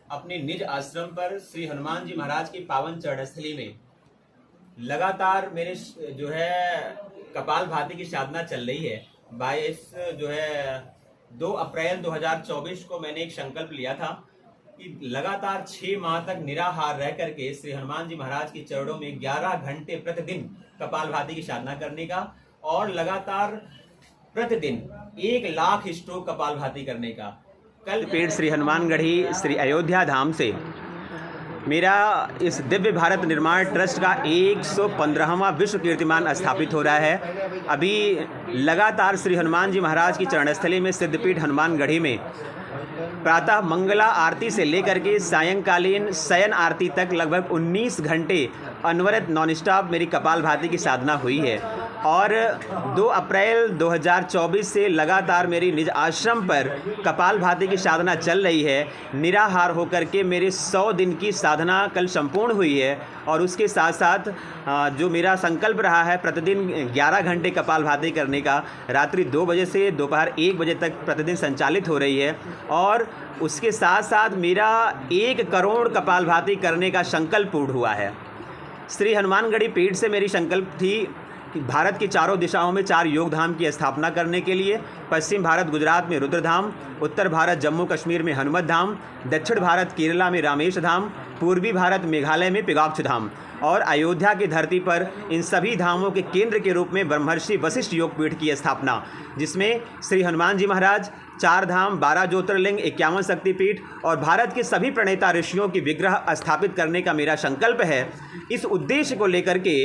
अपने निज आश्रम पर श्री हनुमान जी महाराज की पावन चरणस्थली में लगातार मेरे जो है कपालभाति की साधना चल रही है। 22 जो है 2 अप्रैल 2024 को मैंने एक संकल्प लिया था कि लगातार 6 माह तक निराहार रह करके श्री हनुमान जी महाराज के चरणों में 11 घंटे प्रतिदिन कपालभाति की साधना करने का और लगातार प्रतिदिन 1 लाख स्ट्रोक कपालभाति करने का। कल पेड़ श्री हनुमानगढ़ी श्री अयोध्या धाम से मेरा इस दिव्य भारत निर्माण ट्रस्ट का 115वां विश्व कीर्तिमान स्थापित हो रहा है। अभी लगातार श्री हनुमान जी महाराज की चरणस्थली में सिद्धपीठ हनुमानगढ़ी में प्रातः मंगला आरती से लेकर के सायंकालीन शयन आरती तक लगभग 19 घंटे अनवरत नॉन स्टॉप मेरी कपालभाति की साधना हुई है। और 2 अप्रैल 2024 से लगातार मेरी निज आश्रम पर कपालभाति की साधना चल रही है। निराहार होकर के मेरे 100 दिन की साधना कल संपूर्ण हुई है। और उसके साथ साथ जो मेरा संकल्प रहा है प्रतिदिन 11 घंटे कपालभाति करने का, रात्रि 2 बजे से दोपहर 1 बजे तक प्रतिदिन संचालित हो रही है। और उसके साथ साथ मेरा 1 करोड़ कपालभाति करने का संकल्प पूर्ण हुआ है। श्री हनुमानगढ़ी पीठ से मेरी संकल्प थी कि भारत की चारों दिशाओं में 4 योग धाम की स्थापना करने के लिए, पश्चिम भारत गुजरात में रुद्रधाम, उत्तर भारत जम्मू कश्मीर में हनुमत धाम, दक्षिण भारत केरला में रामेश धाम, पूर्वी भारत मेघालय में पिगाक्ष धाम और अयोध्या की धरती पर इन सभी धामों के केंद्र के रूप में ब्रह्मर्षि वशिष्ठ योगपीठ की स्थापना, जिसमें श्री हनुमान जी महाराज, 4 धाम, 12 ज्योतिर्लिंग, 51 शक्तिपीठ और भारत के सभी प्रणेता ऋषियों की विग्रह स्थापित करने का मेरा संकल्प है। इस उद्देश्य को लेकर के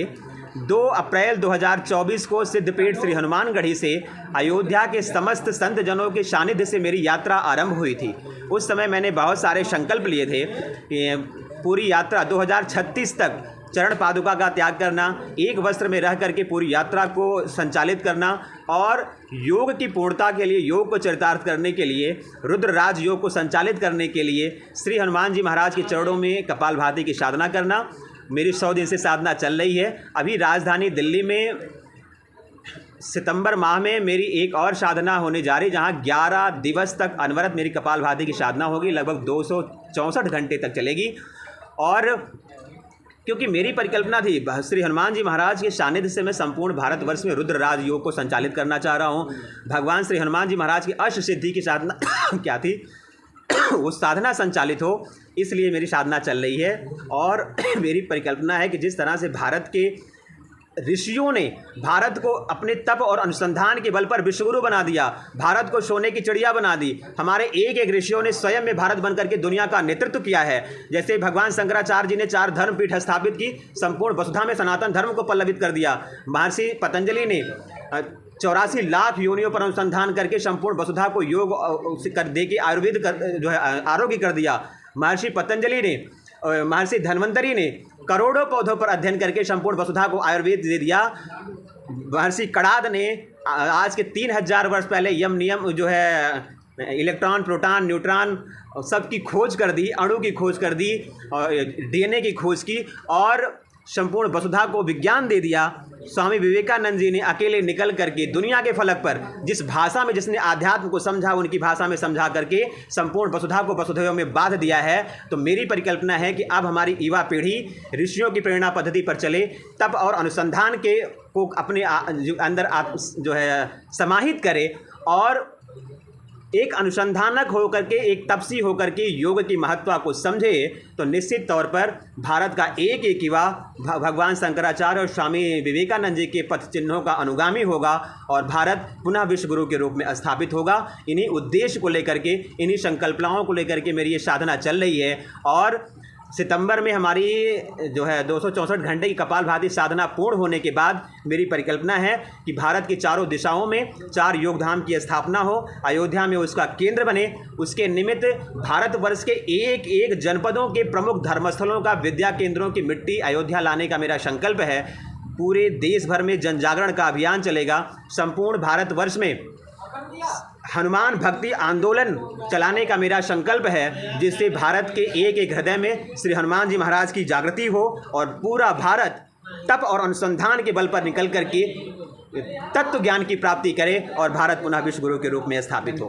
2 अप्रैल 2024 को सिद्धपीठ श्री हनुमानगढ़ी से अयोध्या के समस्त संत जनों के सानिध्य से मेरी यात्रा आरंभ हुई थी। उस समय मैंने बहुत सारे संकल्प लिए थे कि पूरी यात्रा 2036 तक चरण पादुका का त्याग करना, एक वस्त्र में रह करके पूरी यात्रा को संचालित करना और योग की पूर्णता के लिए, योग को चरितार्थ करने के लिए, रुद्र राज योग को संचालित करने के लिए श्री हनुमान जी महाराज के चरणों में कपालभाति की साधना करना। मेरी 100 दिन से साधना चल रही है। अभी राजधानी दिल्ली में सितंबर माह में मेरी एक और साधना होने जा रही, जहां 11 दिवस तक अनवरत मेरी कपालभाति की साधना होगी, लगभग 264 घंटे तक चलेगी। और क्योंकि मेरी परिकल्पना थी श्री हनुमान जी महाराज के सानिध्य से मैं संपूर्ण भारतवर्ष में रुद्र राज योग को संचालित करना चाह रहा हूँ। भगवान श्री हनुमान जी महाराज की अष्ट सिद्धि की साधना क्या थी, वो साधना संचालित हो, इसलिए मेरी साधना चल रही है। और मेरी परिकल्पना है कि जिस तरह से भारत के ऋषियों ने भारत को अपने तप और अनुसंधान के बल पर विश्वगुरु बना दिया, भारत को सोने की चिड़िया बना दी, हमारे एक ऋषियों ने स्वयं में भारत बनकर के दुनिया का नेतृत्व किया है। जैसे भगवान शंकराचार्य जी ने 4 धर्मपीठ स्थापित की, संपूर्ण वसुधा में सनातन धर्म को पल्लवित कर दिया। महर्षि पतंजलि ने 84 लाख योनियों पर अनुसंधान करके संपूर्ण वसुधा को योग कर दे के आयुर्वेद जो है आरोग्य कर दिया। महर्षि पतंजलि ने, महर्षि धन्वंतरी ने करोड़ों पौधों पर अध्ययन करके संपूर्ण वसुधा को आयुर्वेद दे दिया। महर्षि कणाद ने आज के 3000 वर्ष पहले यम नियम जो है इलेक्ट्रॉन, प्रोटॉन, न्यूट्रॉन सबकी खोज कर दी, अणु की खोज कर दी और डीएनए की खोज की और संपूर्ण वसुधा को विज्ञान दे दिया। स्वामी विवेकानंद जी ने अकेले निकल करके दुनिया के फलक पर जिस भाषा में जिसने आध्यात्म को समझा, उनकी भाषा में समझा करके संपूर्ण वसुधा को वसुधैव में बांध दिया है। तो मेरी परिकल्पना है कि अब हमारी युवा पीढ़ी ऋषियों की प्रेरणा पद्धति पर चले, तप और अनुसंधान के को अपने अंदर जो है समाहित करे और एक अनुसंधानक होकर के, एक तपसी होकर के योग की महत्ता को समझे, तो निश्चित तौर पर भारत का एक युवा भगवान शंकराचार्य और स्वामी विवेकानंद जी के पथ चिन्हों का अनुगामी होगा और भारत पुनः विश्व गुरु के रूप में स्थापित होगा। इन्हीं उद्देश्य को लेकर के, इन्हीं संकल्पनाओं को लेकर के मेरी ये साधना चल रही है। और सितंबर में हमारी जो है 264 घंटे की कपालभाति साधना पूर्ण होने के बाद मेरी परिकल्पना है कि भारत की चारों दिशाओं में 4 योगधाम की स्थापना हो, अयोध्या में उसका केंद्र बने। उसके निमित्त भारतवर्ष के एक जनपदों के प्रमुख धर्मस्थलों का, विद्या केंद्रों की मिट्टी अयोध्या लाने का मेरा संकल्प है। पूरे देश भर में जन जागरण का अभियान चलेगा। संपूर्ण भारतवर्ष में हनुमान भक्ति आंदोलन चलाने का मेरा संकल्प है, जिससे भारत के एक हृदय में श्री हनुमान जी महाराज की जागृति हो और पूरा भारत तप और अनुसंधान के बल पर निकल करके तत्व ज्ञान की प्राप्ति करे और भारत पुनः विश्व गुरु के रूप में स्थापित हो।